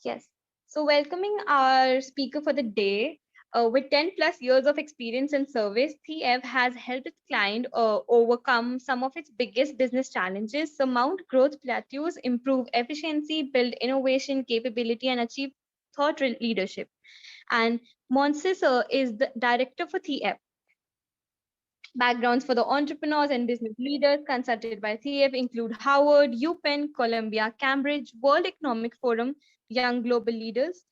Yes. So, welcoming our speaker for the day, with 10 plus years of experience in service, TF has helped its client overcome some of its biggest business challenges, surmount growth plateaus, improve efficiency, build innovation capability, and achieve leadership. And Monsis is the director for TF. Backgrounds for the entrepreneurs and business leaders consulted by TF include Harvard, UPenn, Columbia, Cambridge, World Economic Forum, Young Global Leaders,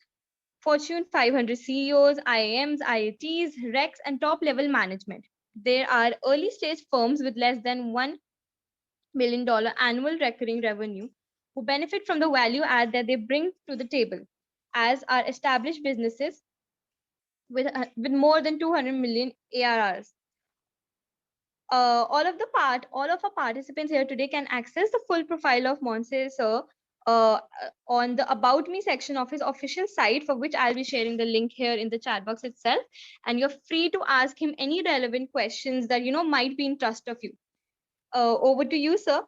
Fortune 500 CEOs, IIMs, IITs, RECs, and top level management. There are early stage firms with less than $1 million annual recurring revenue who benefit from the value add that they bring to the table, as are established businesses with more than 200 million ARRs. All of our participants here today can access the full profile of Monse sir on the About Me section of his official site, for which I'll be sharing the link here in the chat box itself. And you're free to ask him any relevant questions that might be in trust of you. Over to you, sir.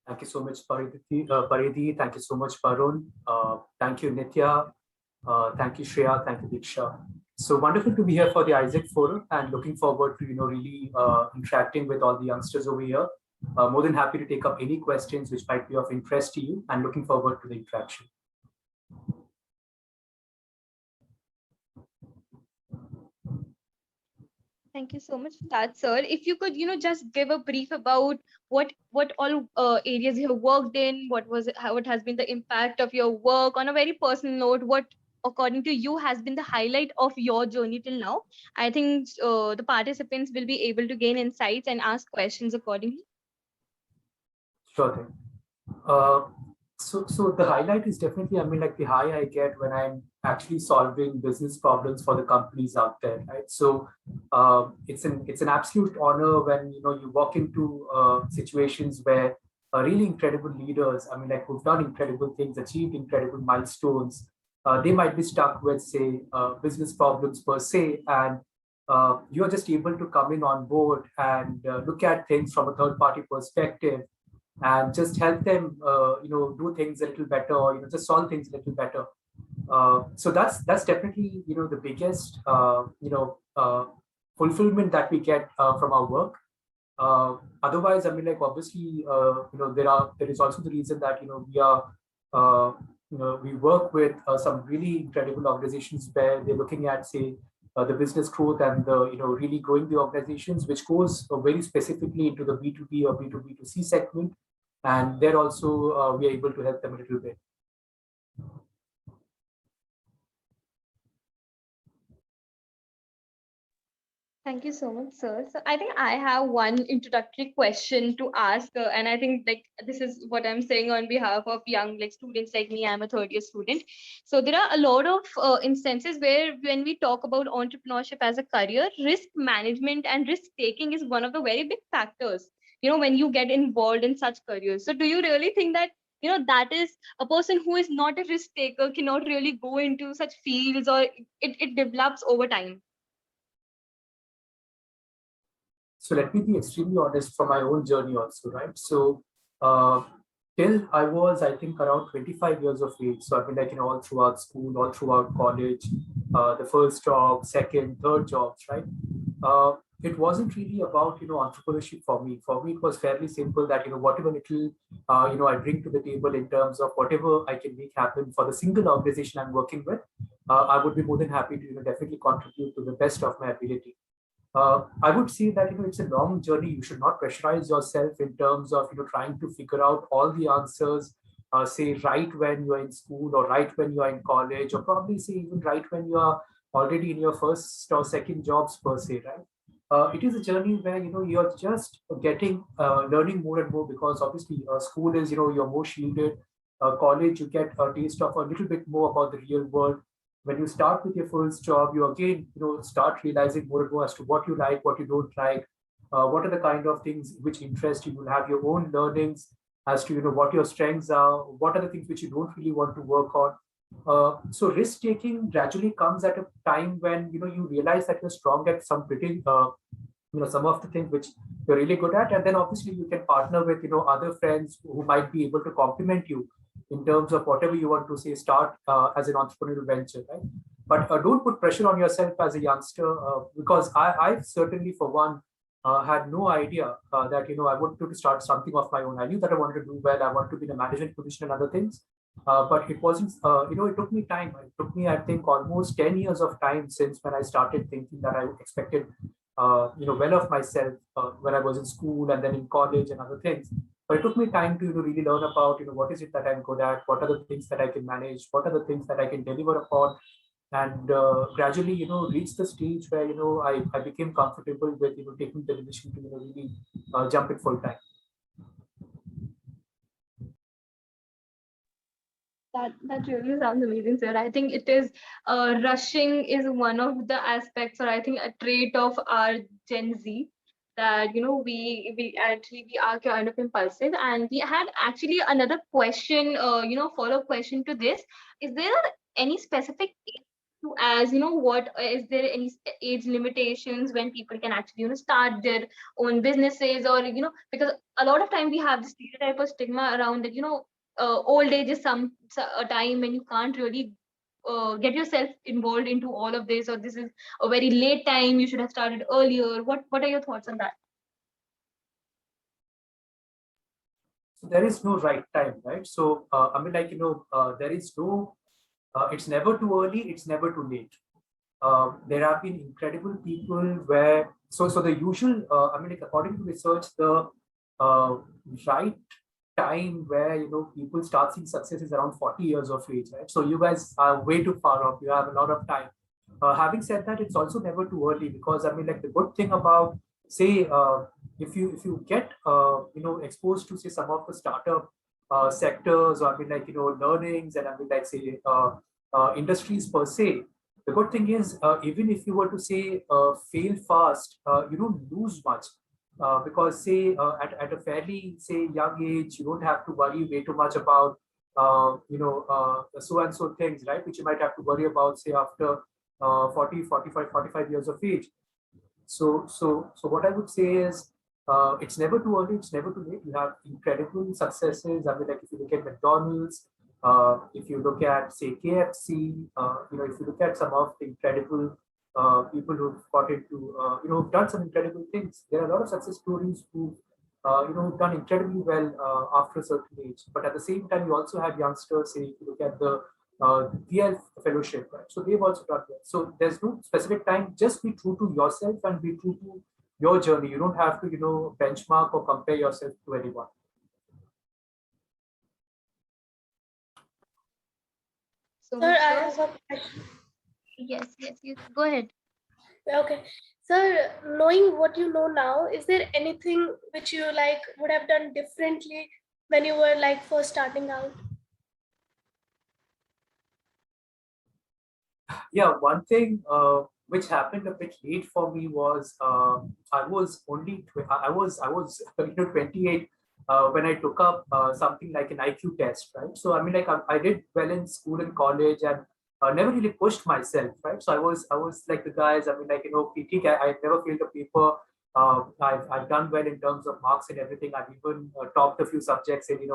Thank you so much, Paridhi. Thank you so much, Varun. Thank you, Nitya. Thank you, Shreya. Thank you, Diksha. So wonderful to be here for the Isaac Forum, and looking forward to really interacting with all the youngsters over here. More than happy to take up any questions which might be of interest to you, and looking forward to the interaction. Thank you so much for that, sir. If you could, just give a brief about what all areas you have worked in, what has been the impact of your work on a very personal note, what according to you has been the highlight of your journey till now. I think the participants will be able to gain insights and ask questions accordingly. Sure thing. So the highlight is definitely, like the high I get when I'm actually solving business problems for the companies out there, right? So it's an absolute honor when you walk into situations where really incredible leaders, who've done incredible things, achieved incredible milestones, they might be stuck with, say, business problems per se, and you're just able to come in on board and look at things from a third-party perspective and just help them, do things a little better, or just solve things a little better. So that's definitely the biggest fulfillment that we get from our work. Otherwise, obviously, there is also the reason that we are we work with some really incredible organizations where they're looking at, say, the business growth and the really growing the organizations, which goes very specifically into the B2B or B2B2C segment, and there also we are able to help them a little bit. Thank you so much, sir. So I think I have one introductory question to ask, and I think this is what I'm saying on behalf of young students like me. I'm a third-year student. So there are a lot of instances where when we talk about entrepreneurship as a career, risk management and risk taking is one of the very big factors. When you get involved in such careers. So do you really think that that is a person who is not a risk taker cannot really go into such fields, or it develops over time? So let me be extremely honest from my own journey also, right? So till I was, I think, around 25 years of age. So I've been all throughout school, all throughout college, the first job, second, third jobs, right? It wasn't really about entrepreneurship for me. For me, it was fairly simple that whatever little I bring to the table in terms of whatever I can make happen for the single organization I'm working with, I would be more than happy to definitely contribute to the best of my ability. I would say that it's a long journey. You should not pressurize yourself in terms of trying to figure out all the answers, say right when you are in school, or right when you are in college, or probably say even right when you are already in your first or second jobs per se, right? It is a journey where you're just getting learning more and more, because obviously school is you're more shielded. College, you get a taste of a little bit more about the real world. When you start with your first job, you again start realizing more and more as to what you like, what you don't like, what are the kind of things which interest you. You'll have your own learnings as to what your strengths are, what are the things which you don't really want to work on. So risk taking gradually comes at a time when you realize that you're strong at some pretty some of the things which you're really good at, and then obviously you can partner with other friends who might be able to complement you in terms of whatever you want to say, start as an entrepreneurial venture, right? But don't put pressure on yourself as a youngster, because I certainly, for one, had no idea that I wanted to start something of my own. I knew that I wanted to do well. I wanted to be in a management position and other things, but it wasn't. It took me time. It took me, I think, almost 10 years of time since when I started thinking that I expected, well of myself when I was in school and then in college and other things. But it took me time to really learn about what is it that I'm good at, what are the things that I can manage, what are the things that I can deliver upon, and gradually reach the stage where I became comfortable with taking the decision to really jump it full time. That really sounds amazing, sir. I think it is rushing is one of the aspects, or I think a trait of our Gen Z, that we are kind of impulsive. And we had actually another question, follow-up question to this. Is there any specific age to, as what is there any age limitations when people can actually start their own businesses, or because a lot of time we have this stereotype or stigma around that old age is a time when you can't really get yourself involved into all of this, or this is a very late time, you should have started earlier. What are your thoughts on that? So there is no right time, right? So there is no it's never too early, it's never too late. There have been incredible people where so the usual according to research, the right time where people start seeing success is around 40 years of age, right? So you guys are way too far off. You have a lot of time. Having said that, it's also never too early, because the good thing about, say, if you get exposed to, say, some of the startup sectors, or learnings, and say industries per se. The good thing is, even if you were to say fail fast, you don't lose much, because say at a fairly, say, young age, you don't have to worry way too much about so and so things, right, which you might have to worry about, say, after 40, 45, 45 years of age. So what I would say is, it's never too early, it's never too late. You have incredible successes. If you look at McDonald's, if you look at, say, KFC, if you look at some of the incredible people who've got into, who've done some incredible things. There are a lot of success stories who, who've done incredibly well after a certain age. But at the same time, you also have youngsters, say, if you look at the DL fellowship, right? So they've also done well. So there's no specific time. Just be true to yourself and be true to your journey. You don't have to, benchmark or compare yourself to anyone. So, Sir, I have a question. yes, you go ahead. Okay. Sir, knowing what you know now, is there anything which you would have done differently when you were first starting out? Yeah, one thing which happened a bit late for me was, I was only I was 28 when I took up something like an IQ test, right? So I did well in school and college, and never really pushed myself, right? So I was like the guys. PT, I never failed a paper. I've done well in terms of marks and everything. I've even topped a few subjects in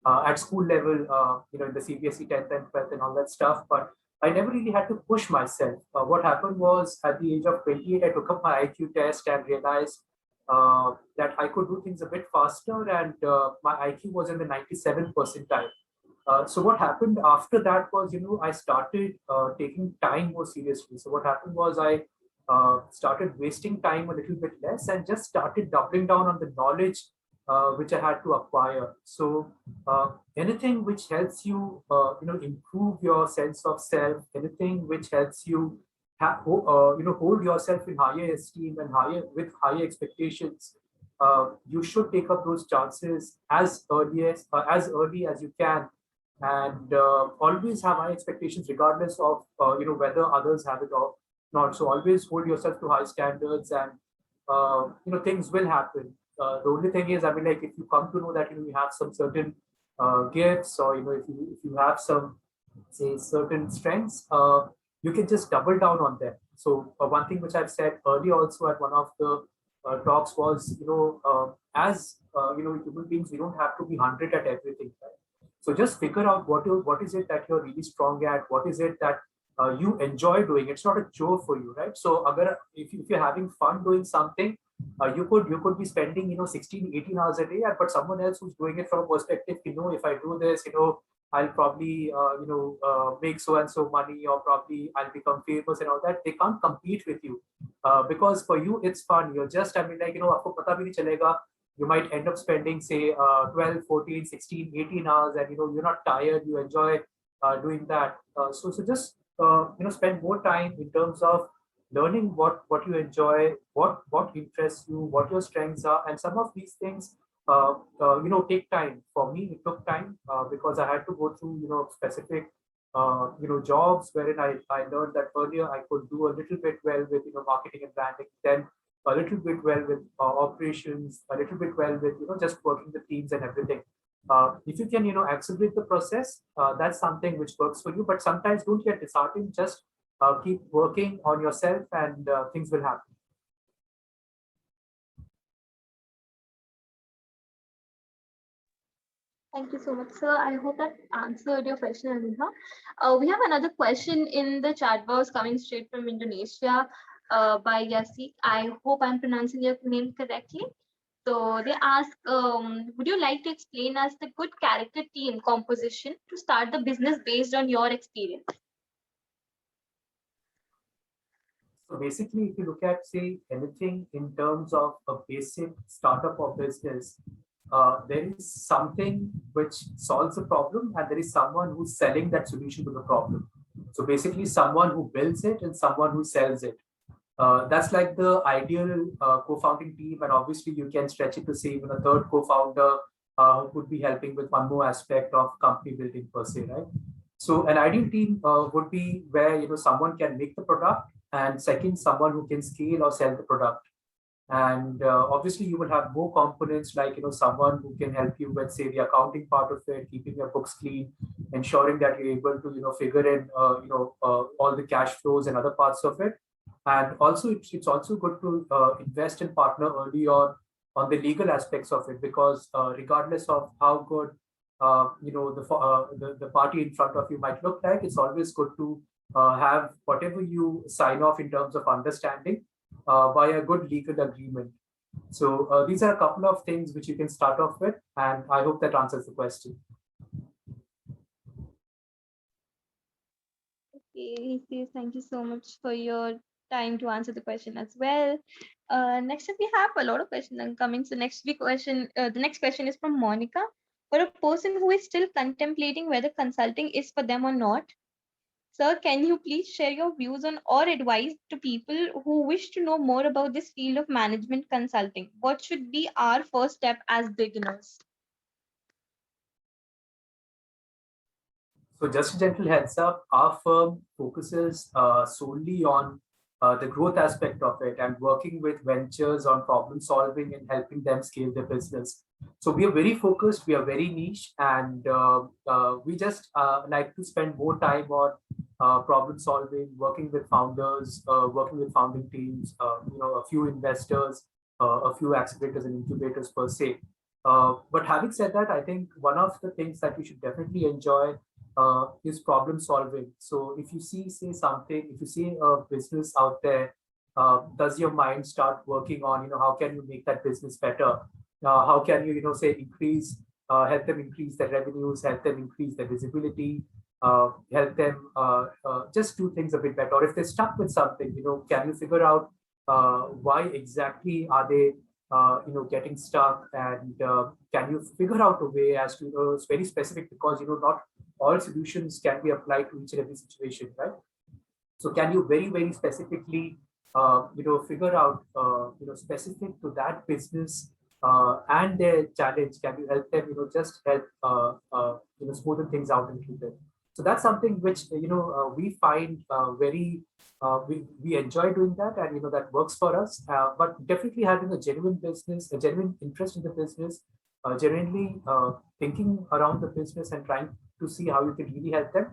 at school level, in the CBSE 10th and 12th and all that stuff, but I never really had to push myself. What happened was, at the age of 28, I took up my IQ test and realized that I could do things a bit faster, and my IQ was in the 97th percentile. So what happened after that was, I started taking time more seriously. So what happened was, I started wasting time a little bit less and just started doubling down on the knowledge which I had to acquire. So anything which helps you, improve your sense of self, anything which helps you hold yourself in higher esteem and higher expectations, you should take up those chances as early as you can, and always have high expectations, regardless of whether others have it or not. So always hold yourself to high standards, and things will happen. The only thing is, if you come to know that you have some certain gifts, or if you have some, say, certain strengths, you can just double down on them. So one thing which I've said earlier also at one of the talks was, as human beings, we don't have to be 100 at everything, right? So just figure out what is it that you're really strong at, what is it that you enjoy doing. It's not a chore for you, right? So if you're having fun doing something, you could be spending 16 18 hours a day, but someone else who's doing it from a perspective, if I do this, I'll probably make so and so money, or probably I'll become famous and all that. They can't compete with you because for you it's fun. You're just, I mean, like, आपको पता भी नहीं चलेगा. You might end up spending, say, 12 14 16 18 hours, and you're not tired, you enjoy doing that. So just spend more time in terms of learning what you enjoy, what interests you, what your strengths are, and some of these things take time. For me, it took time because I had to go through specific jobs wherein I learned that earlier I could do a little bit well with marketing and branding, then a little bit well with operations, a little bit well with just working the teams and everything. If you can accelerate the process, that's something which works for you. But sometimes don't get disheartened. Just keep working on yourself, and things will happen. Thank you so much, sir. I hope that answered your question, Aniha. We have another question in the chat box coming straight from Indonesia by Yasik. I hope I'm pronouncing your name correctly. So they ask, would you like to explain us the good character team composition to start the business based on your experience? So basically, if you look at, say, anything in terms of a basic startup or business, there is something which solves a problem, and there is someone who's selling that solution to the problem. So basically, someone who builds it and someone who sells it. That's like the ideal co-founding team, and obviously you can stretch it to say even a third co-founder who could be helping with one more aspect of company building per se, right? So an ideal team would be where someone can make the product, and second, someone who can scale or sell the product. And obviously you will have more components like someone who can help you with, say, the accounting part of it, keeping your books clean, ensuring that you're able to figure in all the cash flows and other parts of it. And also it's also good to invest and partner early on the legal aspects of it, because regardless of how good the party in front of you might look like, it's always good to have whatever you sign off in terms of understanding by a good legal agreement. So these are a couple of things which you can start off with, and I hope that answers the question. Okay, thank you so much for your time to answer the question as well. Next up, we have a lot of questions coming. So the next question is from Monica. For a person who is still contemplating whether consulting is for them or not, sir, can you please share your views on or advice to people who wish to know more about this field of management consulting? What should be our first step as beginners? So just a gentle heads up, our firm focuses solely on the growth aspect of it, and working with ventures on problem solving and helping them scale their business. So we are very focused, we are very niche, and we just like to spend more time on problem solving, working with founders, working with founding teams, a few investors, a few accelerators and incubators per se. But having said that, I think one of the things that you should definitely enjoy is problem solving. So if you say something, if you see a business out there, does your mind start working on, how can you make that business better? How can you, say, help them increase their revenues, help them increase their visibility, help them just do things a bit better? Or if they're stuck with something, can you figure out why exactly are they getting stuck, and can you figure out a way as to, it's very specific, because not all solutions can be applied to each and every situation, right? So can you very, very specifically figure out specific to that business and their challenge, can you help them just help smoothen things out a little bit? So that's something which we find we enjoy doing that, and that works for us. But definitely having a genuine business, a genuine interest in the business, genuinely thinking around the business and trying to see how you can really help them,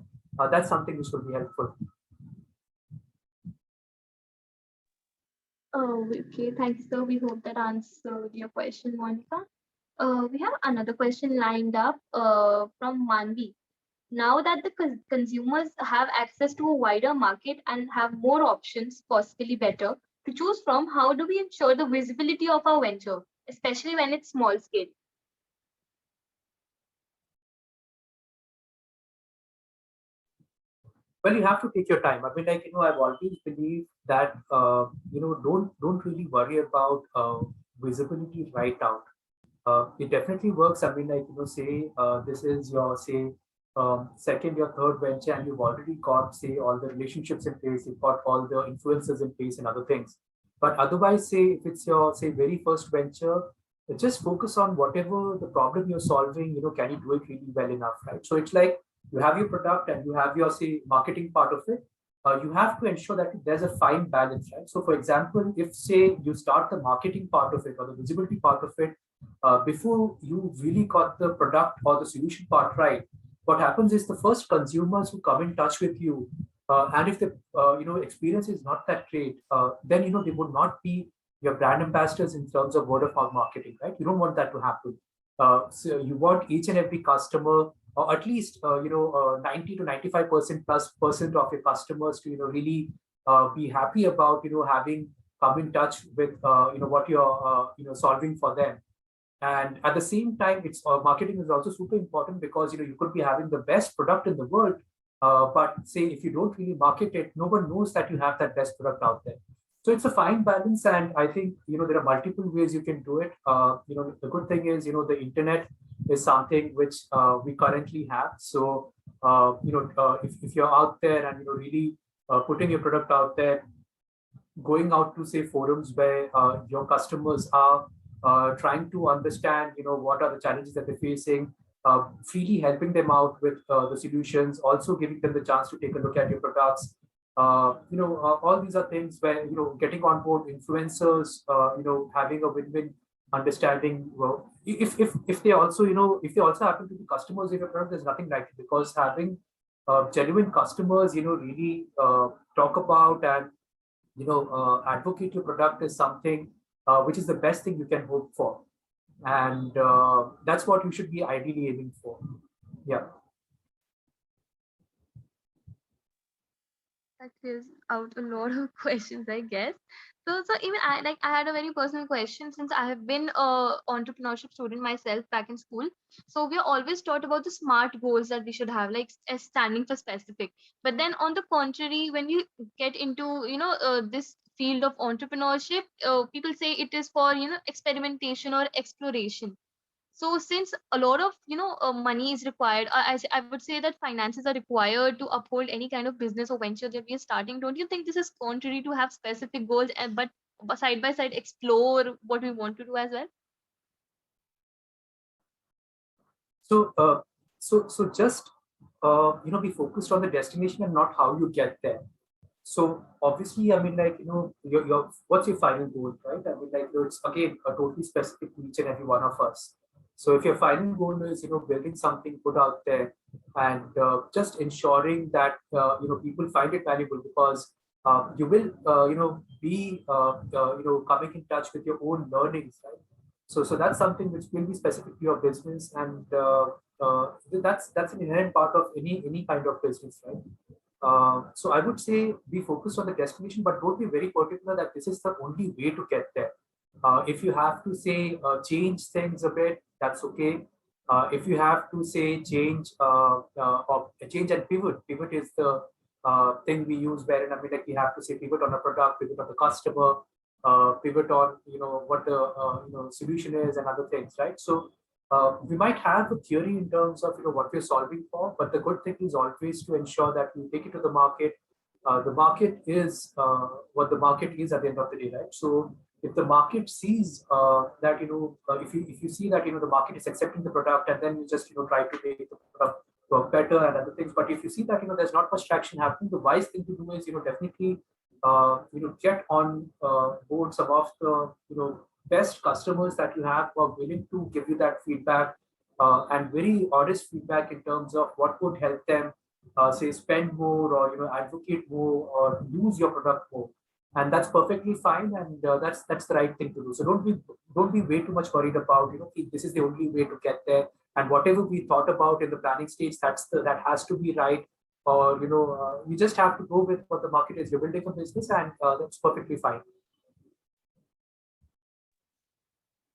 that's something which will be helpful. Oh, okay. Thank you, sir. We hope that answered your question, Monica. We have another question lined up from Manvi. Now that the consumers have access to a wider market and have more options, possibly better, to choose from, how do we ensure the visibility of our venture, especially when it's small scale? Well, you have to take your time. I mean, like, I've always believed that, don't really worry about visibility right out. It definitely works. I mean, like, say this is your, say, second or third venture, and you've already got, say, all the relationships in place, you've got all the influences in place and other things. But otherwise, say, if it's your, say, very first venture, just focus on whatever the problem you're solving, can you do it really well enough, right? So it's like you have your product and you have your, say, marketing part of it. You have to ensure that there's a fine balance, right? So, for example, if, say, you start the marketing part of it or the visibility part of it before you really got the product or the solution part right, what happens is the first consumers who come in touch with you, and if the experience is not that great, then they would not be your brand ambassadors in terms of word of mouth marketing, right? You don't want that to happen. So you want each and every customer, or at least 90 to 95% plus percent of your customers to really be happy about having come in touch with what you're solving for them. And at the same time, it's marketing is also super important, because you could be having the best product in the world, but say if you don't really market it, no one knows that you have that best product out there. So it's a fine balance, and I think there are multiple ways you can do it. The good thing is the internet is something which we currently have. So if you're out there and really putting your product out there, going out to, say, forums where your customers are trying to understand what are the challenges that they're facing, freely helping them out with the solutions, also giving them the chance to take a look at your products. All these are things where getting on board influencers, having a win-win understanding. Well, if they also if they also happen to be customers of your product, there's nothing like it, because having genuine customers really talk about and advocate your product is something which is the best thing you can hope for, and that's what you should be ideally aiming for. Yeah. That is out a lot of questions, I guess. So even I had a very personal question, since I have been a entrepreneurship student myself back in school. So we are always taught about the SMART goals that we should have, like as standing for specific. But then on the contrary, when we get into this field of entrepreneurship, people say it is for experimentation or exploration. So since a lot of money is required, I would say that finances are required to uphold any kind of business or venture that we are starting. Don't you think this is contrary to have specific goals, and but side by side explore what we want to do as well? So just be focused on the destination and not how you get there. So obviously, I mean, like, your what's your final goal, right? I mean, like, it's again a totally specific to each and every one of us. So if your final goal is, building something good out there, and just ensuring that people find it valuable, because you will be coming in touch with your own learnings, right? So that's something which will be specific to your business, and that's an inherent part of any kind of business, right? So I would say be focused on the destination, but don't be very particular that this is the only way to get there. If you have to say change things a bit, that's okay. If you have to say change or change and pivot is the thing we use, wherein I mean, like, we have to say pivot on a product, pivot on the customer, pivot on what the solution is and other things, right? So we might have a theory in terms of what we're solving for, but the good thing is always to ensure that we take it to the market. The market is what the market is at the end of the day, right? So if the market sees that if you see that the market is accepting the product, and then you just try to make the product work better and other things. But if you see that there's not much traction happening, the wise thing to do is definitely get on board some of the best customers that you have who are willing to give you that feedback, and very honest feedback in terms of what would help them say spend more, or advocate more, or use your product more. and that's perfectly fine, and that's the right thing to do. So don't be way too much worried about, this is the only way to get there, and whatever we thought about in the planning stage, that has to be right, or you just have to go with what the market is. You're building a business, and that's perfectly fine.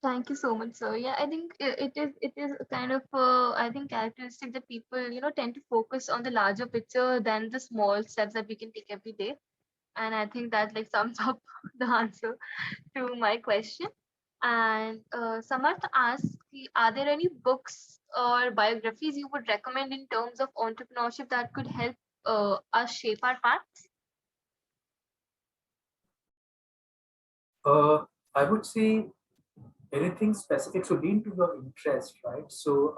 Thank you so much, sir. Yeah, I think it is a kind of I think characteristic that people tend to focus on the larger picture than the small steps that we can take every day. And I think that like sums up the answer to my question. And Samarth asks, are there any books or biographies you would recommend in terms of entrepreneurship that could help us shape our paths? uh, I would say anything specific, so lean to your interest, right? So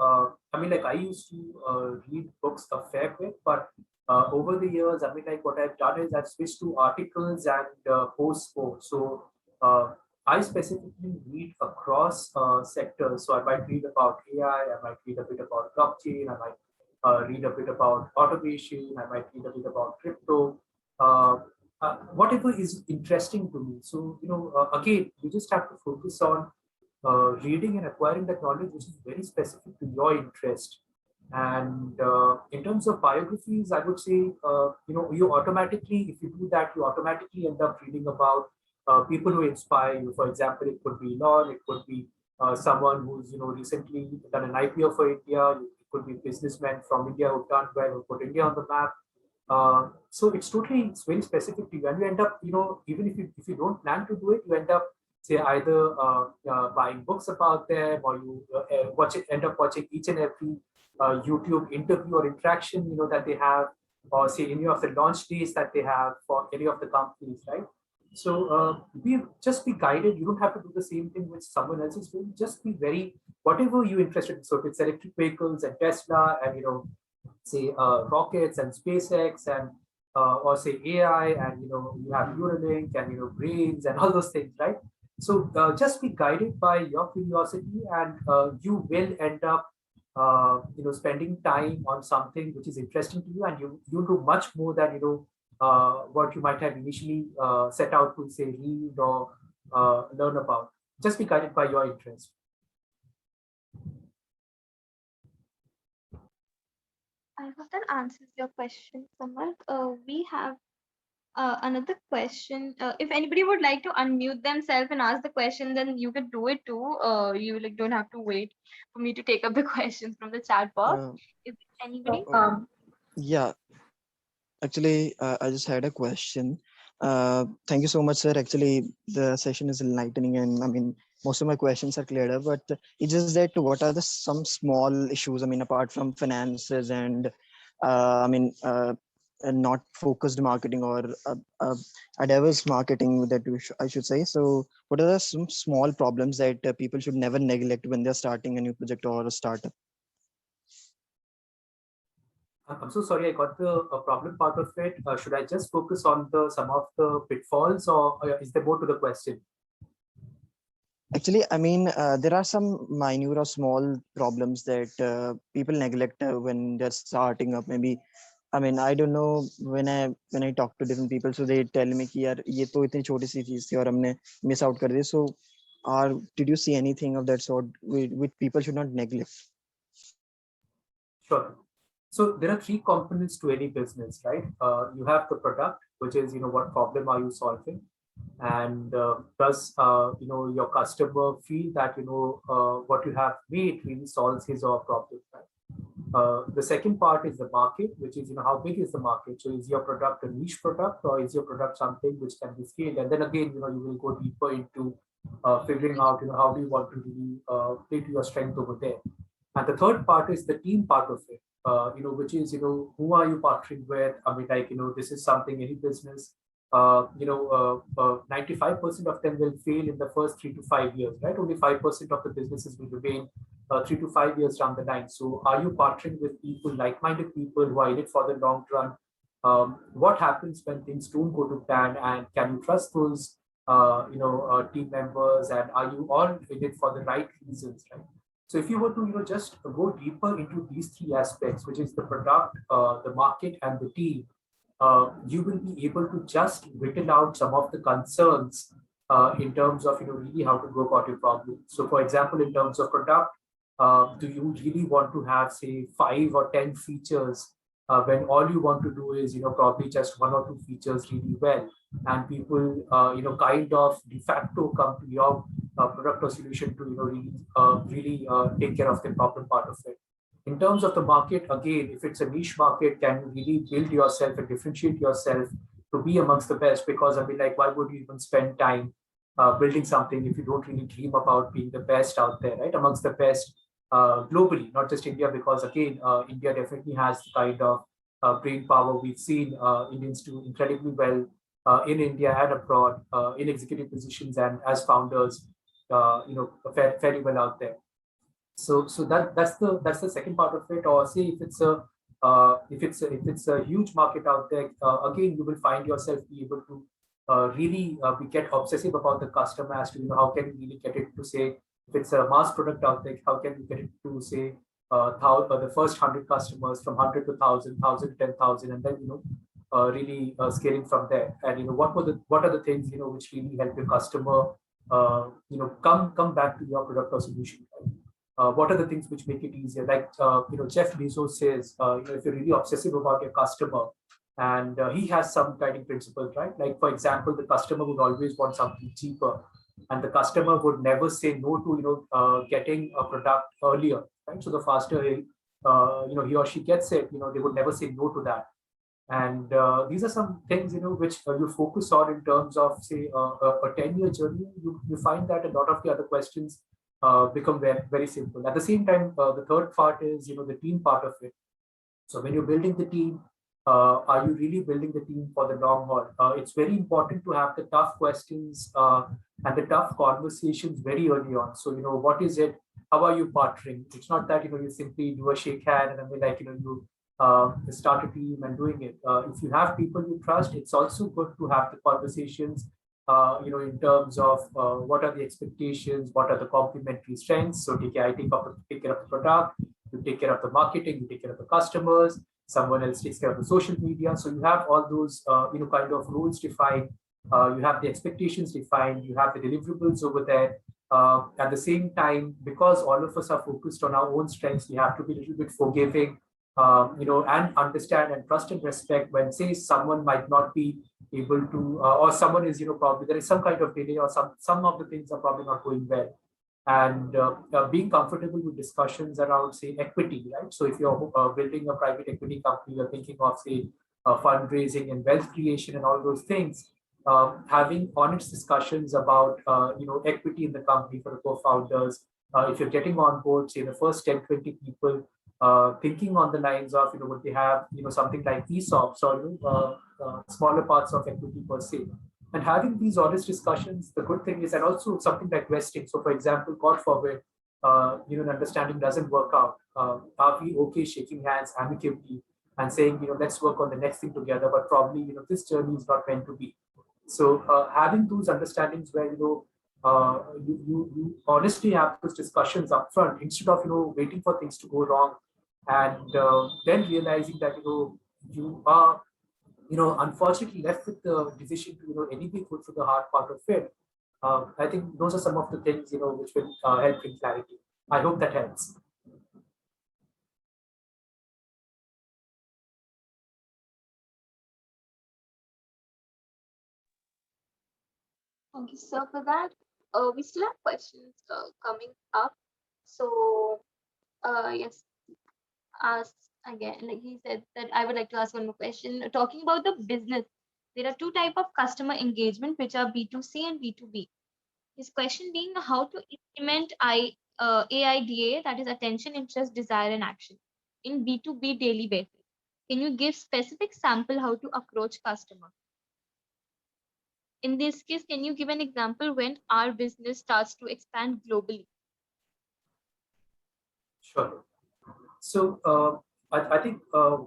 I mean, like, I used to read books a fair bit, but over the years, I mean, like, what I've done is I've switched to articles and posts more. So uh, I specifically read across sectors. So I might read about AI, I might read a bit about blockchain, I might read a bit about automation, I might read a bit about crypto, uh, whatever is interesting to me. So again, you just have to focus on reading and acquiring that knowledge which is very specific to your interest. And in terms of biographies, I would say, you automatically, if you do that, you automatically end up reading about people who inspire you. For example, it could be Elon, it could be someone who's recently done an IPO for India. It could be businessmen from India who've done well, who put India on the map. So it's very specific to you, and you end up, even if you don't plan to do it, you end up, say, either buying books about them, or you end up watching each and every YouTube interview or interaction that they have, or say any of the launch days that they have for any of the companies, right? So be guided. You don't have to do the same thing which someone else is doing. Just be very, whatever you're interested in. So if it's electric vehicles and Tesla, and say rockets and SpaceX, and or say AI, and you have Neuralink, and brains and all those things, right? So just be guided by your curiosity, and you will end up spending time on something which is interesting to you, and you do much more than what you might have initially set out to, say, read or learn about. Just be guided by your interest. I hope that answers your question, Samarth. We have another question. If anybody would like to unmute themselves and ask the question, then you can do it too. You like don't have to wait for me to take up the questions from the chat box. Uh, If anybody, yeah, actually, I just had a question. Thank you so much, sir. Actually, the session is enlightening, and I mean, most of my questions are cleared up. But it's just that what are the some small issues? I mean, apart from finances and, I mean, not focused marketing, or a diverse marketing, that I should say. So, what are the some small problems that people should never neglect when they're starting a new project or a startup? I'm so sorry, I got the problem part of it. Should I just focus on the some of the pitfalls, or is there more to the question? Actually, I mean, there are some minor or small problems that people neglect when they're starting up. Maybe, I mean, I don't know, when I talk to different people, so they tell me कि यार ये तो इतनी छोटी सी चीज थी और हमने miss out कर दी. So, did you see anything of that sort which people should not neglect? Sure. So there are three components to any business, right? You have the product, which is what problem are you solving, and does your customer feel that what you have made really solves his or her problem, right? The second part is the market, which is how big is the market. So is your product a niche product, or is your product something which can be scaled? And then again, you will go deeper into figuring out how do you want to really play to your strength over there. And the third part is the team part of it, which is, who are you partnering with? I mean, like, this is something any business, 95% of them will fail in the first 3 to 5 years, right? Only 5% of the businesses will remain 3 to 5 years down the line. So are you partnering with people, like-minded people who are in it for the long run? What happens when things don't go to plan, and can you trust those, team members, and are you all in it for the right reasons, right? So if you were to just go deeper into these three aspects, which is the product, the market, and the team, you will be able to just whittle out some of the concerns in terms of really how to go about your problem. So, for example, in terms of product, do you really want to have, say, 5 or 10 features when all you want to do is probably just 1 or 2 features really well, and people kind of de facto come to your product or solution to really take care of the problem part of it. In terms of the market, again, if it's a niche market, can you really build yourself and differentiate yourself to be amongst the best? Because I mean, like, why would you even spend time building something if you don't really dream about being the best out there, right? Amongst the best globally, not just India, because again, India definitely has the kind of brain power. We've seen Indians do incredibly well in India and abroad in executive positions and as founders, fairly well out there. So that's the second part of it. Or say if it's a if it's a huge market out there, again, you will find yourself be able to really get obsessive about the customer as to how can you really get it to, say, if it's a mass product out there, how can you get it to, say, the first 100 customers, from 100 to 1,000, 1,000 to 10,000, and then really scaling from there. And what are the things which really help your customer come back to your product or solution, right? What are the things which make it easier? Like Jeff Bezos says, if you're really obsessive about your customer, and he has some guiding principles, right? Like, for example, the customer would always want something cheaper, and the customer would never say no to getting a product earlier, right? So the faster he or she gets it, they would never say no to that. And these are some things which you focus on in terms of, say, a 10-year journey. You find that a lot of the other questions become very, very simple. At the same time, the third part is the team part of it. So when you're building the team, are you really building the team for the long haul? It's very important to have the tough questions and the tough conversations very early on. So what is it? How are you partnering? It's not that you simply do a shake hand and then you start a team and doing it. If you have people you trust, it's also good to have the conversations in terms of what are the expectations, what are the complementary strengths. So take care of the product, you take care of the marketing, you take care of the customers, someone else takes care of the social media. So you have all those kind of roles defined, you have the expectations defined, you have the deliverables over there. At the same time, because all of us are focused on our own strengths, we have to be a little bit forgiving, and understand and trust and respect when, say, someone might not be able to, or someone is, probably there is some kind of delay, or some of the things are probably not going well. And being comfortable with discussions around, say, equity, right? So if you're building a private equity company, you're thinking of, say, fundraising and wealth creation and all those things, having honest discussions about, equity in the company for the co-founders. If you're getting on board, say, the first 10, 20 people, thinking on the lines of, would they have, something like ESOPs or smaller parts of equity per se, and having these honest discussions. The good thing is, and also something like vesting. So, for example, God forbid, an understanding doesn't work out. Are we okay shaking hands amicably and saying, let's work on the next thing together? But probably, this journey is not meant to be. So, having those understandings where you honestly have those discussions upfront instead of waiting for things to go wrong, and then realizing that you are unfortunately left with the decision to anyway go through the hard part of it. I think those are some of the things which will help bring clarity. I hope that helps. Thank you, sir, for that. We still have questions coming up. So, yes, ask again. Like he said that I would like to ask one more question. Talking about the business, there are two type of customer engagement, which are B2C and B2B. His question being how to implement AIDA, that is attention, interest, desire, and action, in B2B daily basis. Can you give specific sample how to approach customer? In this case, can you give an example when our business starts to expand globally? Sure. So I think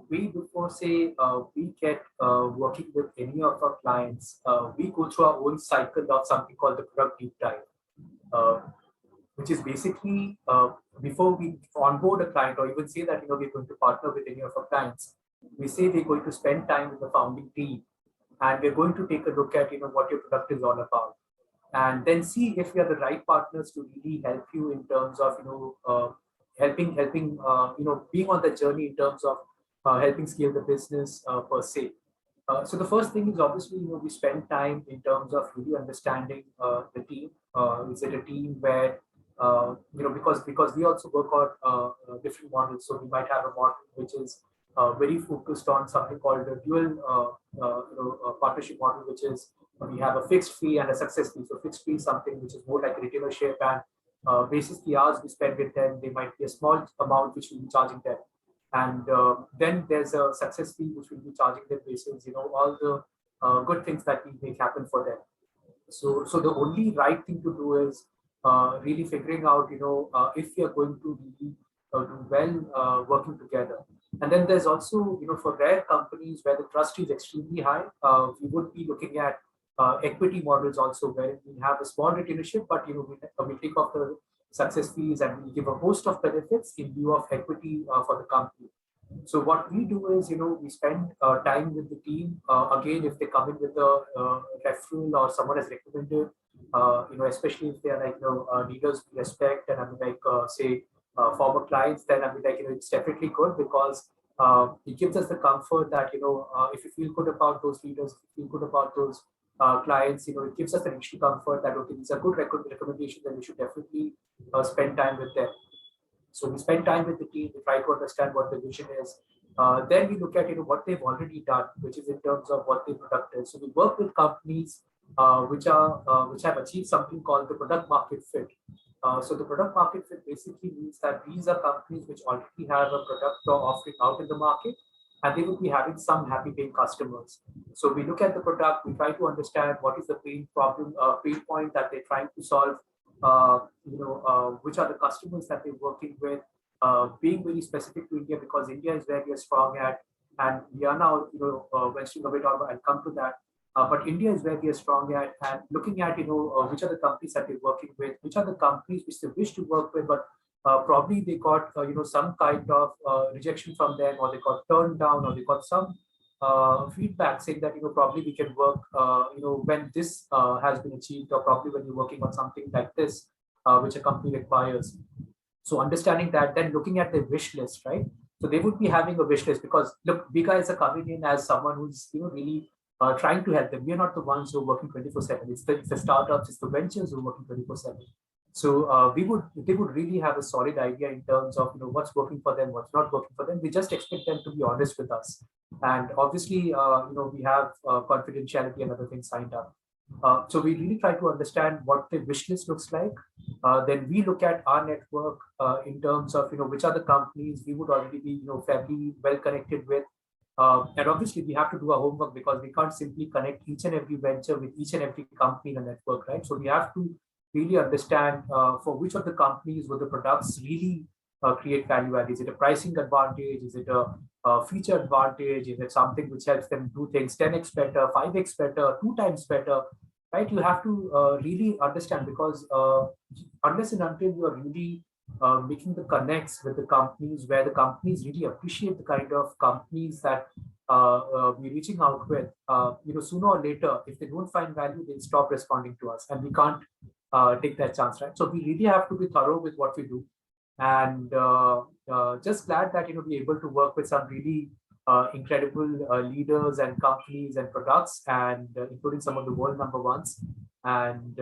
we, before, say, we get working with any of our clients, we go through our own cycle of something called the product deep dive, which is basically before we onboard a client, or even say that we're going to partner with any of our clients, we say we're going to spend time with the founding team, and we're going to take a look at what your product is all about, and then see if we are the right partners to really help you in terms of helping being on the journey in terms of helping scale the business per se. So the first thing is obviously we spend time in terms of really understanding the team. Is it a team where because we also work on different models, so we might have a model which is very focused on something called the dual partnership model, which is we have a fixed fee and a success fee. So fixed fee is something which is more like a retailership, and basis the hours we spend with them, they might be a small amount which we'll be charging them. And then there's a success fee which will be charging them basis, all the good things that we make happen for them. So the only right thing to do is really figuring out, if you're going to really do well working together. And then there's also, for rare companies where the trust is extremely high, we would be looking at equity models also, where we have a small retailership, but we take off the success fees and we give a host of benefits in lieu of equity for the company. So what we do is, we spend time with the team. Again, if they come in with a referral or someone has recommended, especially if they are like, leaders we respect, and I mean like, say, former clients, then I mean like, it's definitely good, because it gives us the comfort that, if you feel good about those leaders, if you feel good about those clients, it gives us the initial comfort that, okay, these are good recommendations, and we should definitely spend time with them. So we spend time with the team, we try to understand what the vision is. Then we look at what they've already done, which is in terms of what their product is. So we work with companies which have achieved something called the product market fit. So the product market fit basically means that these are companies which already have a product or offering out in the market, and they will be having some happy paying customers. So we look at the product, we try to understand what is the pain point that they're trying to solve. Which are the customers that they're working with, being very specific to India, because India is where we are strong at, and we are now, venturing a bit on, I'll come to that. But India is where we are strong at, and looking at, which are the companies that we're working with, which are the companies which they wish to work with, but probably they got, some kind of rejection from them, or they got turned down, or they got some feedback saying that probably we can work when this has been achieved, or probably when you're working on something like this which a company requires. So understanding that, then looking at the wish list, right? So they would be having a wish list, because look, we guys are coming in as someone who's really trying to help them. We are not the ones who are working 24/7. It's the startups, it's the ventures who are working 24/7. So they would really have a solid idea in terms of what's working for them, what's not working for them. We just expect them to be honest with us, and obviously we have confidentiality and other things signed up. So we really try to understand what the wish list looks like. Then we look at our network in terms of which are the companies we would already be fairly well connected with. And obviously we have to do our homework, because we can't simply connect each and every venture with each and every company in the network, right? So we have to really understand for which of the companies will the products really create value add. Is it a pricing advantage? Is it a feature advantage? Is it something which helps them do things 10x better, 5x better, 2 times better, right? You have to really understand, because unless and until you are really making the connects with the companies, where the companies really appreciate the kind of companies that we're reaching out with, sooner or later, if they don't find value, they'll stop responding to us, and we can't take that chance, right? So we really have to be thorough with what we do, and just glad that we're able to work with some really incredible leaders and companies and products, and including some of the world number ones, and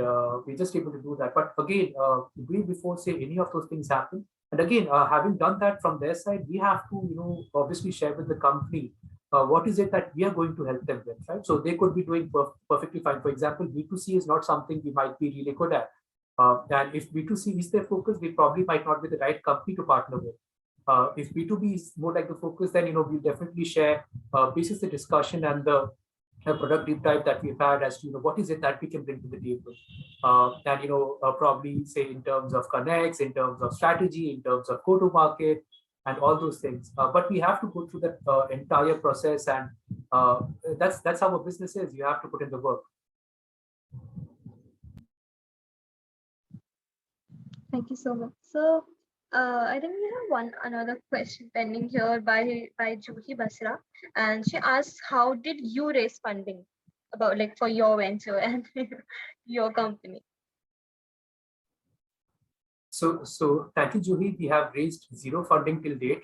we're just able to do that. But again, way before say any of those things happen, and again, having done that from their side, we have to obviously share with the company what is it that we are going to help them with, right? So they could be doing perfectly fine. For example, B2C is not something we might be really good at. And if B2C is their focus, we probably might not be the right company to partner with. If B2B is more like the focus, then we'll definitely share basis the discussion and the product deep dive that we've had as to what is it that we can bring to the table. And probably say in terms of connects, in terms of strategy, in terms of go to market, and all those things. But we have to go through that entire process, and that's how a business is. You have to put in the work. Thank you so much. So I think we have another question pending here by Juhi Basra, and she asks, "How did you raise funding about like for your venture and your company?" So thank you, Juhi. We have raised zero funding till date.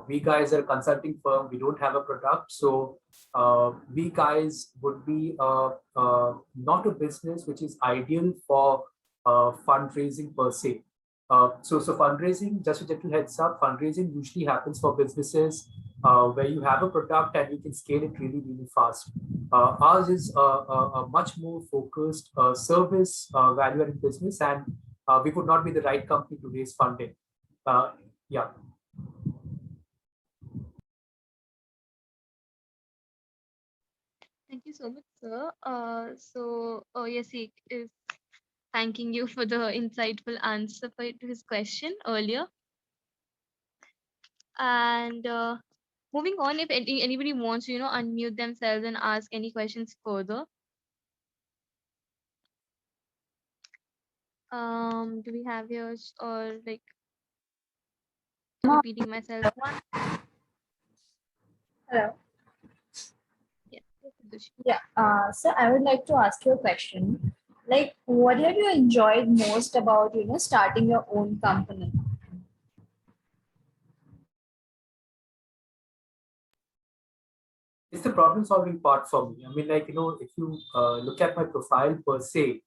We guys are a consulting firm. We don't have a product. So we guys would be not a business which is ideal for fundraising per se. So fundraising, just a gentle heads up, fundraising usually happens for businesses where you have a product and you can scale it really, really fast. Ours is a much more focused service value-added business, and we would not be the right company to raise funding. Yeah. Thank you so much, sir. Yasik is thanking you for the insightful answer to his question earlier. And moving on, if anybody wants to, unmute themselves and ask any questions further. Do we have yours or like repeating myself? Hello. Yeah. Yes, Yeah. So I would like to ask you a question. Like, what have you enjoyed most about, starting your own company? It's the problem solving part for me. I mean, like, if you look at my profile per se,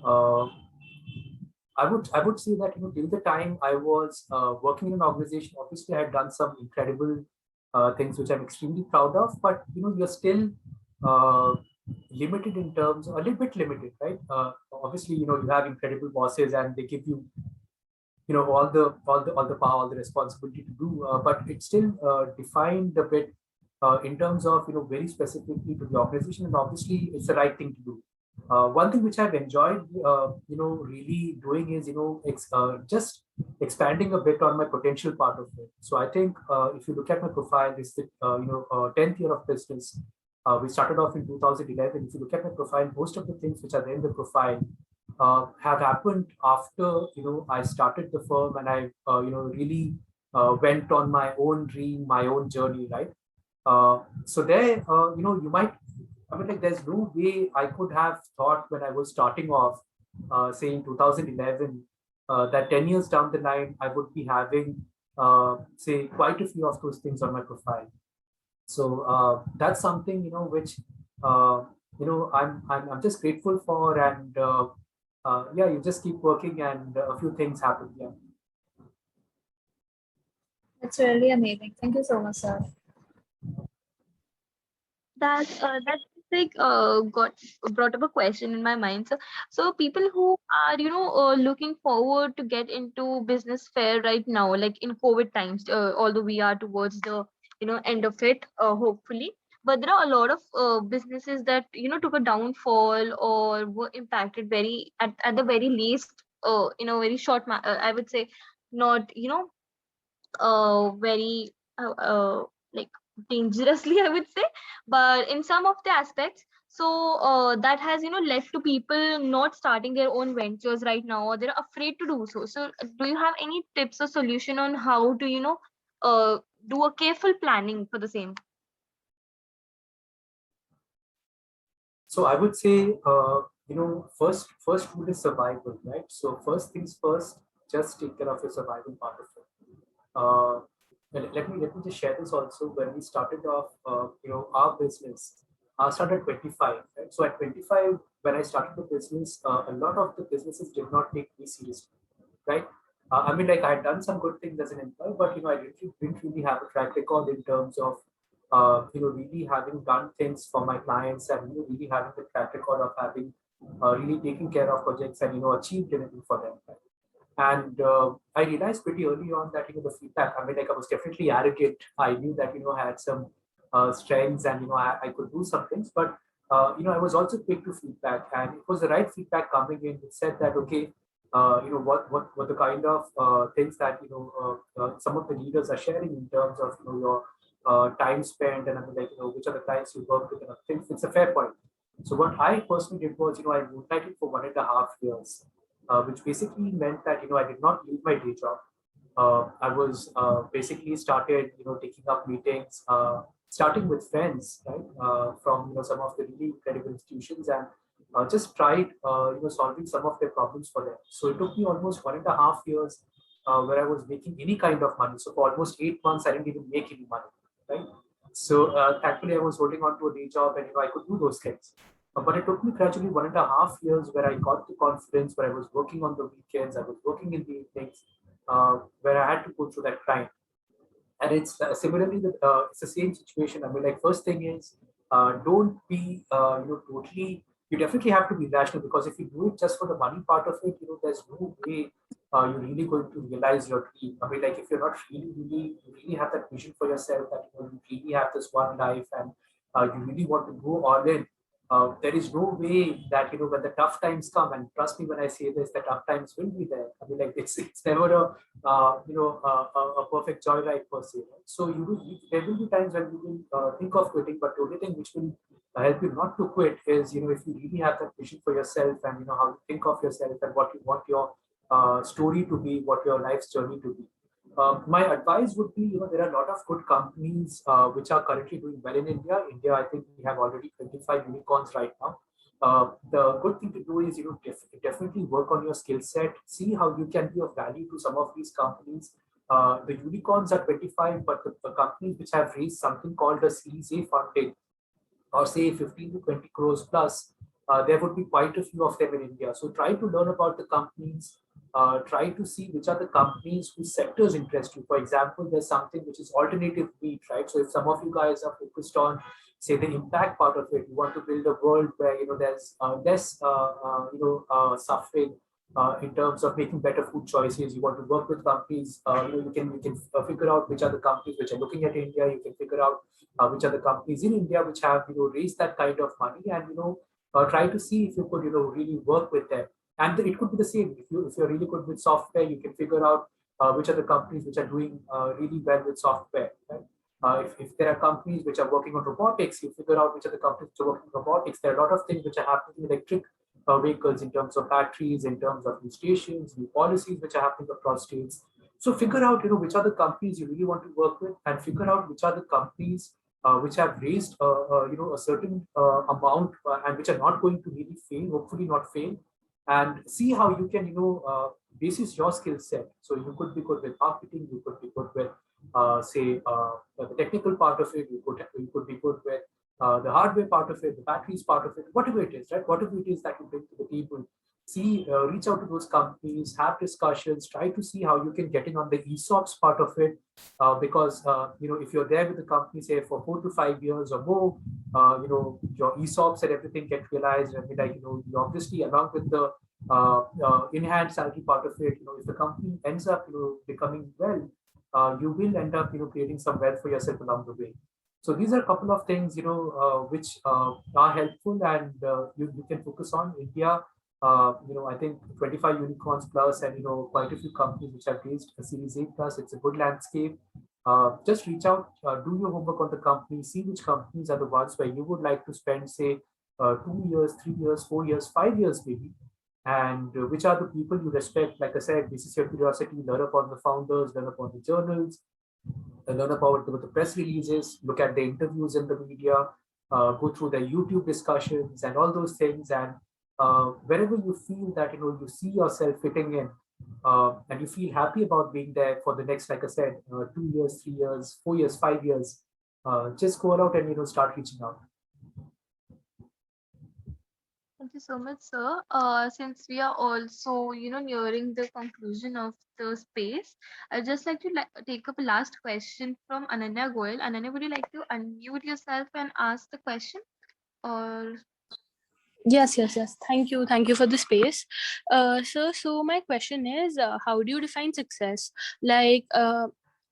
uh, I would say that, till the time I was working in an organization, obviously I had done some incredible things which I'm extremely proud of, but, you're still uh, limited in terms, a little bit limited, right? Obviously, you have incredible bosses and they give you, all the power, all the responsibility to do, but it's still defined a bit in terms of, very specifically to the organization, and obviously it's the right thing to do. One thing which I've enjoyed, really doing is, just expanding a bit on my potential part of it. So I think if you look at my profile, it's the 10th year of business. We started off in 2011. If you look at my profile, most of the things which are there in the profile have happened after, I started the firm, and I really went on my own dream, my own journey, right? So there, you might, I mean, like, there's no way I could have thought when I was starting off, say in 2011, that 10 years down the line, I would be having, say, quite a few of those things on my profile. So that's something, which, I'm just grateful for, and yeah, you just keep working, and a few things happen. Yeah. That's really amazing. Thank you so much, sir. That's like got brought up a question in my mind. So people who are looking forward to get into business fair right now, like in COVID times, although we are towards the end of it, hopefully, but there are a lot of businesses that took a downfall or were impacted very at the very least in a very short I would say, not very like dangerously, I would say, but in some of the aspects. So that has led to people not starting their own ventures right now, or they're afraid to do so. So do you have any tips or solution on how to do a careful planning for the same? So I would say, first rule is survival, right? So first things first, just take care of your survival part of it. Uh, let me just share this also. When we started off, our business, I started at 25, right? So at 25, when I started the business, a lot of the businesses did not take me seriously, right? I mean, like, I had done some good things as an employee, but, I didn't really have a track record in terms of, really having done things for my clients, and, really having the track record of having really taken care of projects and, achieved anything for them. Right? And I realized pretty early on that, the feedback, I mean, like, I was definitely arrogant. I knew that, I had some strengths, and, I could do some things, but, I was also quick to feedback, and it was the right feedback coming in. It said that, okay, what the kind of things that, some of the leaders are sharing in terms of, your time spent, and I mean, like, which are the clients you work with, and other things. It's a fair point. So what I personally did was, I moonlighted for 1.5 years, which basically meant that, I did not leave my day job. I was basically started, taking up meetings, starting with friends, right, from some of the really incredible institutions, and just tried, solving some of their problems for them. So it took me almost 1.5 years where I was making any kind of money. So for almost 8 months, I didn't even make any money, right? So thankfully, I was holding on to a day job, and I could do those things. But it took me gradually 1.5 years where I got the confidence, where I was working on the weekends, I was working in the evenings, where I had to go through that grind. And it's similarly with it's the same situation. I mean, like first thing is don't be totally. You definitely have to be rational, because if you do it just for the money part of it, there's no way you're really going to realize your dream. I mean, like if you're not you really have that vision for yourself that you really have this one life, and you really want to go all in. There is no way that when the tough times come, and trust me when I say this, the tough times will be there. I mean, like it's never a perfect joyride per se. Right? So there will be times when you will think of quitting, but the only thing which will help you not to quit is if you really have that vision for yourself, and how you think of yourself, and what you want your story to be, what your life's journey to be. My advice would be, there are a lot of good companies which are currently doing well in India. India, I think we have already 25 unicorns right now. The good thing to do is, definitely work on your skill set, see how you can be of value to some of these companies. The unicorns are 25, but the companies which have raised something called a Series A funding, or say 15 to 20 crores plus, there would be quite a few of them in India. So try to learn about the companies, try to see which are the companies whose sectors interest you. For example, there's something which is alternative meat, right? So if some of you guys are focused on, say, the impact part of it, you want to build a world where there's less suffering in terms of making better food choices. You want to work with companies. You can figure out which are the companies which are looking at India. You can figure out which are the companies in India which have raised that kind of money, and try to see if you could really work with them. And it could be the same. If you're really good with software, you can figure out which are the companies which are doing really well with software. Right? If there are companies which are working on robotics, you figure out which are the companies which are working on robotics. There are a lot of things which are happening in electric vehicles, in terms of batteries, in terms of new stations, new policies which are happening across states. So figure out which are the companies you really want to work with, and figure out which are the companies which have raised a certain amount, and which are not going to really fail, hopefully not fail, and see how you can basis your skill set. So you could be good with marketing, you could be good with say the technical part of it, you could be good with the hardware part of it, the batteries part of it, whatever it is, right? Whatever it is that you bring to the table, see, reach out to those companies, have discussions, try to see how you can get in on the ESOPs part of it, because if you're there with the company, say for 4 to 5 years or more, your ESOPs and everything get realized. I mean, like you obviously, along with the in-hand salary part of it, if the company ends up becoming well, you will end up creating some wealth for yourself along the way. So these are a couple of things which are helpful, and you can focus on. India, I think 25 unicorns plus, and quite a few companies which have raised a Series A plus. It's a good landscape. Just reach out, do your homework on the company, see which companies are the ones where you would like to spend, say, 2 years, 3 years, 4 years, 5 years maybe, and which are the people you respect. Like I said, this is your curiosity. Learn upon the founders, learn upon the journals, learn about the press releases, look at the interviews in the media, go through the YouTube discussions and all those things. And wherever you feel that you see yourself fitting in, and you feel happy about being there for the next, like I said, 2 years, 3 years, 4 years, 5 years, just go out and start reaching out. Thank you so much, sir. Since we are also, nearing the conclusion of the space, I'd just like to take up a last question from Ananya Goyal. Ananya, would you like to unmute yourself and ask the question? Or Yes, yes, yes. Thank you. Thank you for the space. Sir, so my question is, how do you define success? Like,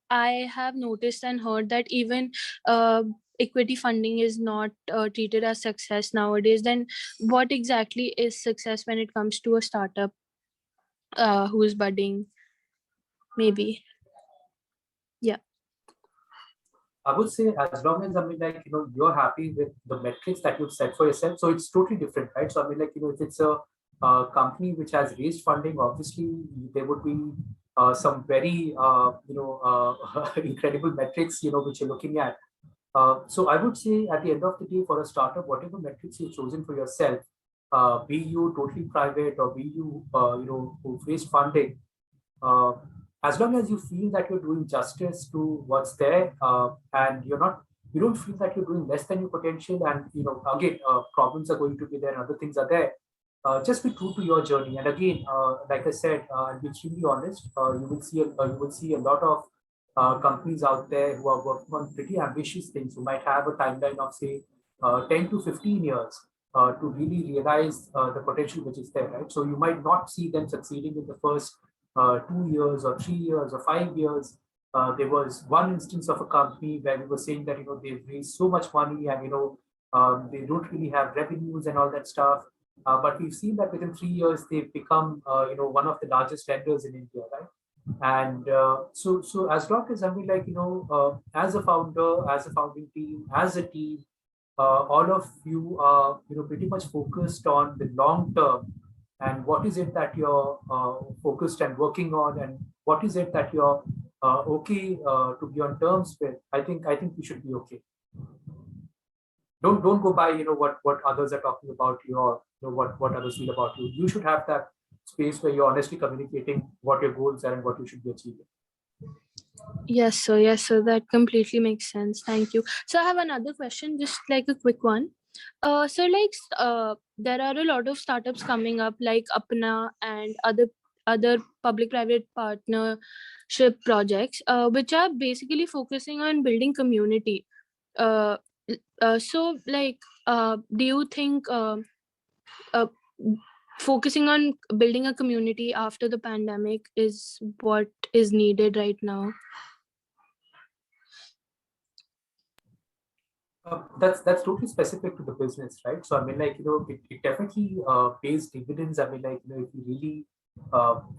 I have noticed and heard that even equity funding is not treated as success nowadays. Then what exactly is success when it comes to a startup who is budding? Maybe. Yeah. I would say, as long as you're happy with the metrics that you've set for yourself, so it's totally different, right? So if it's a company which has raised funding, obviously there would be some very incredible metrics, which you're looking at. So I would say at the end of the day, for a startup, whatever metrics you've chosen for yourself, be you totally private or be you, who raise funding, uh, as long as you feel that you're doing justice to what's there, and you don't feel that you're doing less than your potential, and again, problems are going to be there and other things are there. Just be true to your journey. And again, like I said, I'll be extremely honest. You will see a lot of companies out there who are working on pretty ambitious things, who might have a timeline of say 10 to 15 years to really realize the potential which is there, right? So you might not see them succeeding in the first 2 years or 3 years or 5 years. There was one instance of a company where we were saying that they've raised so much money and they don't really have revenues and all that stuff. But we've seen that within 3 years they've become one of the largest vendors in India, right? And so as long as as a founder, as a founding team, as a team, all of you are pretty much focused on the long term, and what is it that you're focused and working on, and what is it that you're okay to be on terms with. I think you should be okay. Don't go by what others are talking about you, or what others feel about you. You should have that space where you're honestly communicating what your goals are and what you should be achieving. Yes, sir. Yes, sir. That completely makes sense. Thank you. So I have another question, just like a quick one. So there are a lot of startups coming up like Apna and other public-private partnership projects, which are basically focusing on building community. Uh, so do you think focusing on building a community after the pandemic is what is needed right now? That's totally specific to the business, right? So I mean, it definitely pays dividends. I mean, if you really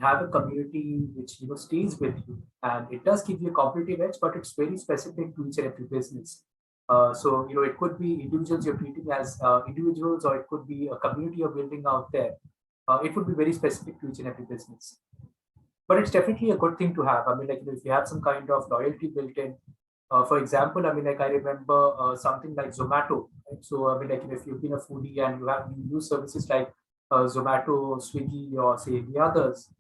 have a community which stays with you, and it does give you a competitive edge, but it's very specific to each and every business. So it could be individuals you're treating as individuals, or it could be a community you're building out there. It would be very specific to each and every business. But it's definitely a good thing to have. I mean, if you have some kind of loyalty built in. For example, I mean, I remember something like Zomato. Right? So, I mean, if you've been a foodie and you use services like Zomato, Swiggy, or say the others,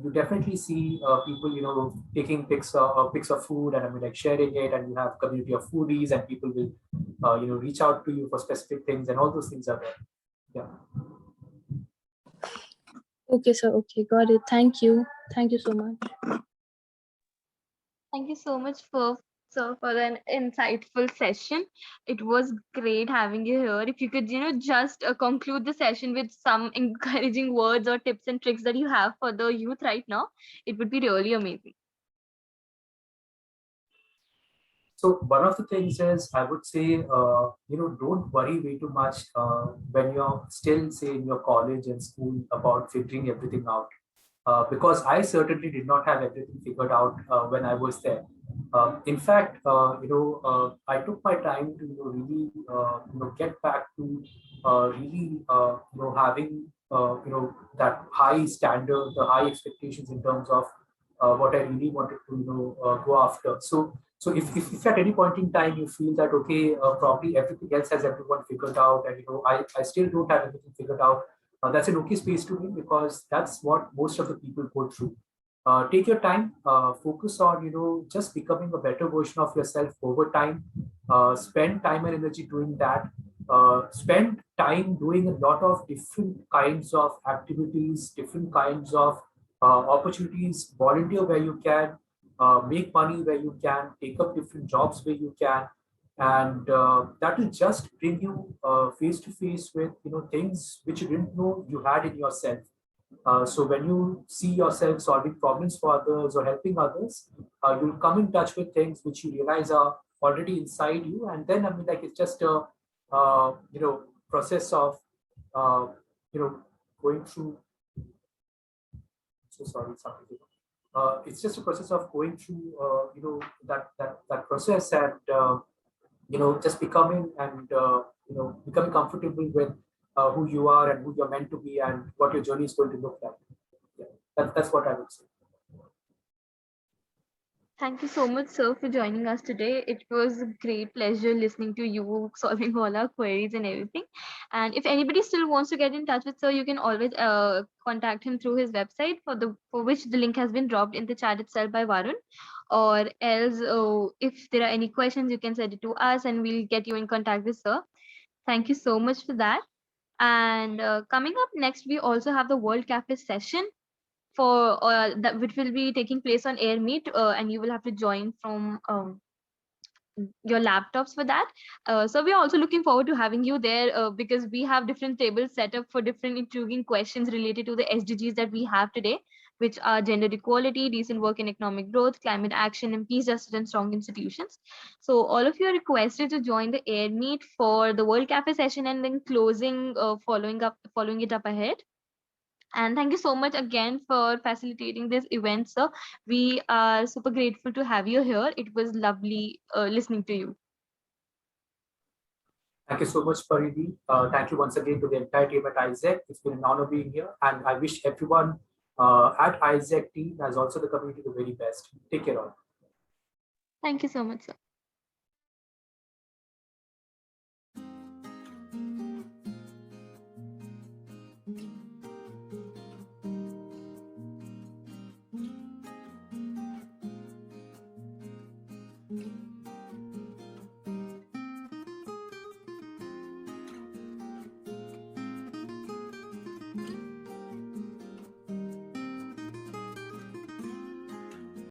you definitely see people, taking pics of food, and I mean, sharing it, and you have community of foodies, and people will, reach out to you for specific things, and all those things are there. Yeah. Okay, sir. Okay, got it. Thank you. Thank you so much. Thank you so much for an insightful session. It was great having you here. If you could, just conclude the session with some encouraging words or tips and tricks that you have for the youth right now, it would be really amazing. So one of the things is, I would say, don't worry way too much when you're still, say, in your college and school about figuring everything out. Because I certainly did not have everything figured out when I was there. In fact, I took my time to really get back to really having that high standard, the high expectations in terms of what I really wanted to go after. So if at any point in time you feel that okay, probably everything else has everyone figured out, and I still don't have everything figured out, that's an okay space to be, because that's what most of the people go through. Take your time, focus on just becoming a better version of yourself over time. Spend time and energy doing that. Spend time doing a lot of different kinds of activities, different kinds of opportunities. Volunteer where you can, make money where you can, take up different jobs where you can, and that will just bring you face to face with things which you didn't know you had in yourself. So when you see yourself solving problems for others or helping others, you'll come in touch with things which you realize are already inside you, and then I mean, it's just a process of going through. So sorry, something. It's just a process of going through that process, and just becoming and becoming comfortable with who you are and who you're meant to be and what your journey is going to look like. Yeah, that's what I would say. Thank you so much, sir, for joining us today. It was a great pleasure listening to you, solving all our queries and everything. And if anybody still wants to get in touch with sir, you can always contact him through his website, for which the link has been dropped in the chat itself by Varun. Or else, if there are any questions, you can send it to us, and we'll get you in contact with sir. Thank you so much for that. And coming up next, we also have the World Cafe session for that, which will be taking place on Air Meet, and you will have to join from your laptops for that. So we are also looking forward to having you there, because we have different tables set up for different intriguing questions related to the SDGs that we have today, which are gender equality, decent work and economic growth, climate action, and peace, justice, and strong institutions. So all of you are requested to join the Air Meet for the World Cafe session, and then closing, following it up ahead. And thank you so much again for facilitating this event, sir. We are super grateful to have you here. It was lovely listening to you. Thank you so much, Paridi. Thank you once again to the entire team at ISEC. It's been an honor being here, and I wish everyone at ISEC team, as also the community, the very best. Take care all. Thank you so much, sir.